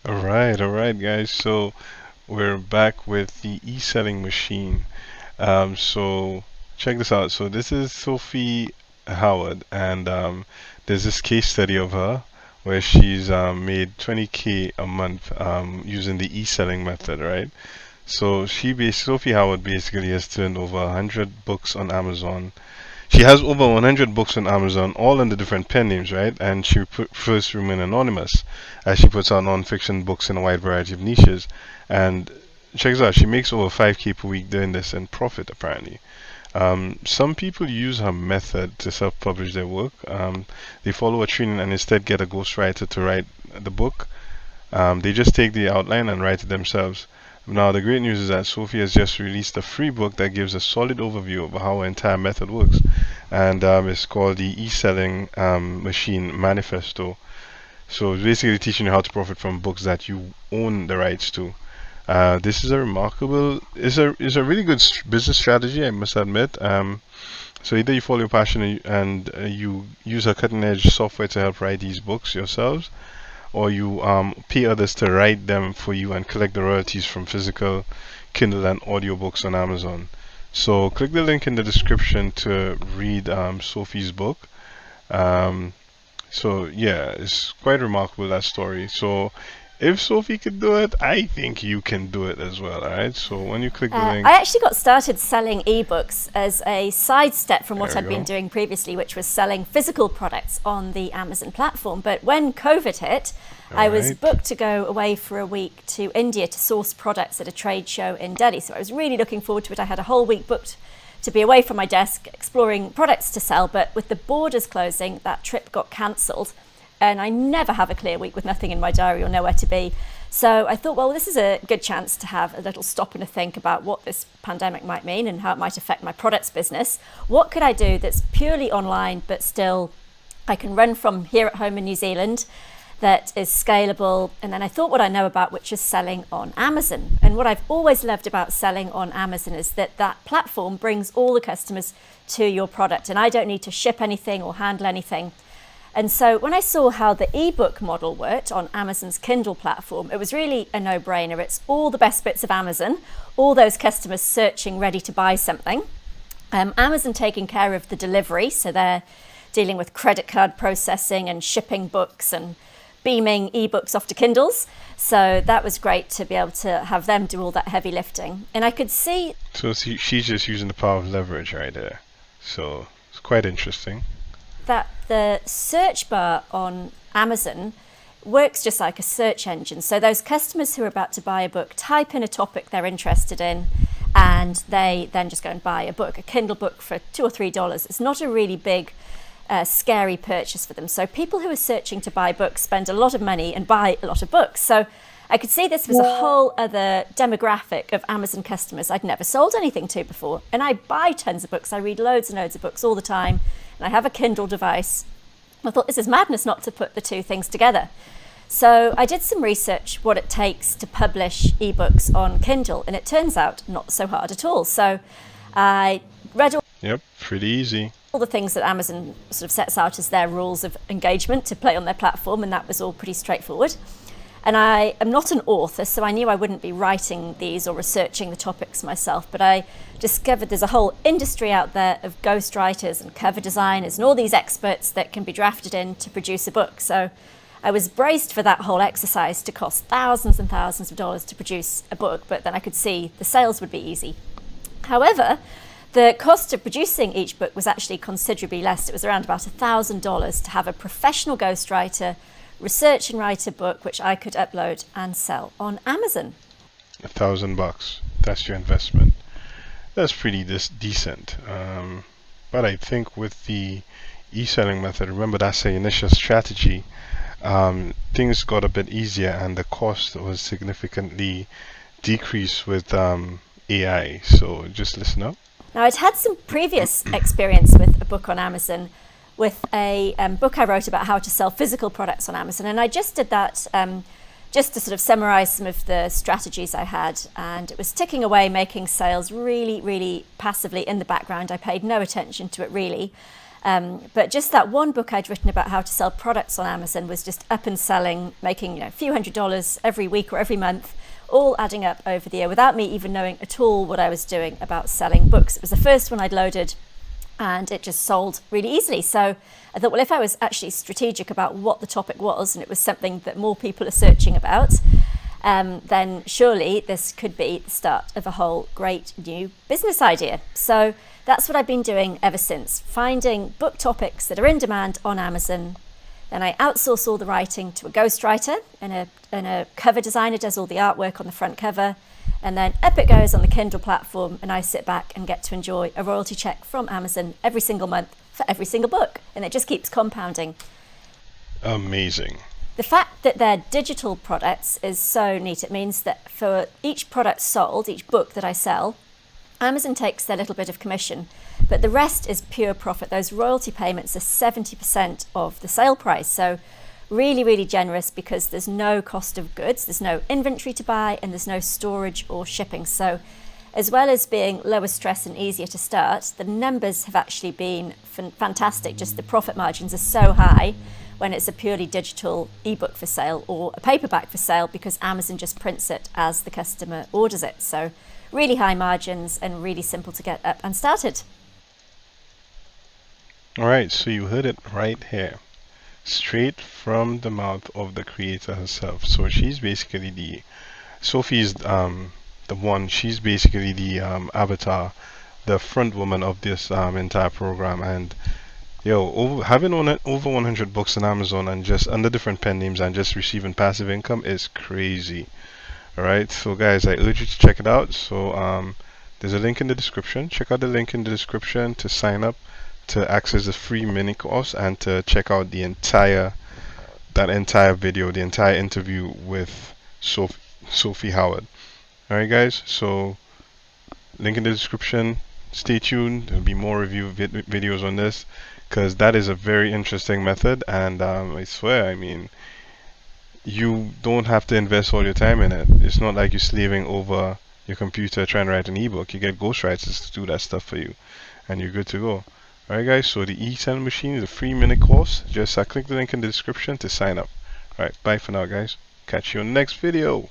All right, guys. So we're back with the e-selling machine. So check this out. So this is Sophie Howard, and there's this case study of her where she's made 20K a month using the e-selling method, right? So Sophie Howard basically has turned over 100 books on Amazon. She has over 100 books on Amazon, all under different pen names, right? And she prefers to remain anonymous as she puts out non-fiction books in a wide variety of niches. And check this out, she makes over 5K per week doing this in profit, apparently. Some people use her method to self-publish their work. They follow a training and instead get a ghostwriter to write the book. They just take the outline and write it themselves. Now, the great news is that Sophie has just released a free book that gives a solid overview of how her entire method works. And it's called the eSelling Machine Manifesto. So it's basically teaching you how to profit from books that you own the rights to. This is a remarkable, is a really good business strategy, I must admit. So either you follow your passion and you use a cutting-edge software to help write these books yourselves, or you pay others to write them for you and collect the royalties from physical, Kindle, and audiobooks on Amazon. So click the link in the description to read Sophie's book. Um, so yeah, it's quite remarkable, that story. So if Sophie could do it, I think you can do it as well. Alright, so when you click the link, I actually got started selling ebooks as a sidestep from what there I'd we been go. doing previously, which was selling physical products on the Amazon platform. But when COVID hit, I was Alright. booked to go away for a week to India to source products at a trade show in Delhi. So I was really looking forward to it. I had a whole week booked to be away from my desk exploring products to sell. But with the borders closing, that trip got cancelled. And I never have a clear week with nothing in my diary or nowhere to be. So I thought, well, this is a good chance to have a little stop and a think about what this pandemic might mean and how it might affect my products business. What could I do that's purely online, but still I can run from here at home in New Zealand, that is scalable? And then I thought what I know about, which is selling on Amazon. And what I've always loved about selling on Amazon is that that platform brings all the customers to your product. And I don't need to ship anything or handle anything. And so when I saw how the ebook model worked on Amazon's Kindle platform, it was really a no-brainer. It's all the best bits of Amazon, all those customers searching, ready to buy something. Amazon taking care of the delivery, so they're dealing with credit card processing and shipping books and beaming ebooks off to Kindles. So that was great to be able to have them do all that heavy lifting. And I could see So she's just using the power of leverage right there. So it's quite interesting. that the search bar on Amazon works just like a search engine. So those customers who are about to buy a book type in a topic they're interested in, and they then just go and buy a book, a Kindle book for $2 or $3. It's not a really big, scary purchase for them. So people who are searching to buy books spend a lot of money and buy a lot of books. So I could see this was a whole other demographic of Amazon customers I'd never sold anything to before. And I buy tons of books. I read loads and loads of books all the time. And I have a Kindle device. I thought, this is madness not to put the two things together. So I did some research what it takes to publish ebooks on Kindle, and it turns out not so hard at all. So I read Yep, pretty easy. all the things that Amazon sort of sets out as their rules of engagement to play on their platform, and that was all pretty straightforward. And I am not an author, so I knew I wouldn't be writing these or researching the topics myself, but I discovered there's a whole industry out there of ghostwriters and cover designers and all these experts that can be drafted in to produce a book. So I was braced for that whole exercise to cost thousands and thousands of dollars to produce a book, but then I could see the sales would be easy. However, the cost of producing each book was actually considerably less. It was around about $1,000 to have a professional ghostwriter research and write a book which I could upload and sell on Amazon. $1,000. That's your investment. That's pretty decent. But I think with the e-selling method, remember that's the initial strategy. Things got a bit easier and the cost was significantly decreased with AI. So just listen up. Now, I'd had some previous experience with a book on Amazon, with a book I wrote about how to sell physical products on Amazon. And I just did that just to sort of summarize some of the strategies I had. And it was ticking away, making sales really, really passively in the background. I paid no attention to it really. But just that one book I'd written about how to sell products on Amazon was just up and selling, making a few $100s every week or every month, all adding up over the year without me even knowing at all what I was doing about selling books. It was the first one I'd loaded, and it just sold really easily. So I thought, well, if I was actually strategic about what the topic was, and it was something that more people are searching about, then surely this could be the start of a whole great new business idea. So that's what I've been doing ever since, finding book topics that are in demand on Amazon. Then I outsource all the writing to a ghostwriter, and a cover designer does all the artwork on the front cover. And then up it goes on the Kindle platform, and I sit back and get to enjoy a royalty check from Amazon every single month for every single book. And it just keeps compounding. Amazing. The fact that they're digital products is so neat. It means that for each product sold, each book that I sell, Amazon takes their little bit of commission, but the rest is pure profit. Those royalty payments are 70% of the sale price. So really, really generous, because there's no cost of goods, there's no inventory to buy, and there's no storage or shipping. So as well as being lower stress and easier to start, the numbers have actually been fantastic. Just the profit margins are so high when it's a purely digital ebook for sale or a paperback for sale, because Amazon just prints it as the customer orders it. So really high margins and really simple to get up and started. All right, so you heard it right here, straight from the mouth of the creator herself. So she's basically Sophie's the one. She's basically the avatar, the front woman of this entire program. And having over 100 books on Amazon and just under different pen names and just receiving passive income is crazy. All right, so guys, I urge you to check it out. So there's a link in the description. Check out the link in the description to sign up to access the free mini course and to check out the entire video, the entire interview with Sophie Howard. All right, guys. So link in the description. Stay tuned. There'll be more review videos on this, because that is a very interesting method, and I swear, I mean, you don't have to invest all your time in it. It's not like you're slaving over your computer trying to write an ebook. You get ghostwriters to do that stuff for you, and you're good to go. Alright guys, so the eSelling machine is a free mini course. Just click the link in the description to sign up. Alright, bye for now guys. Catch you on the next video.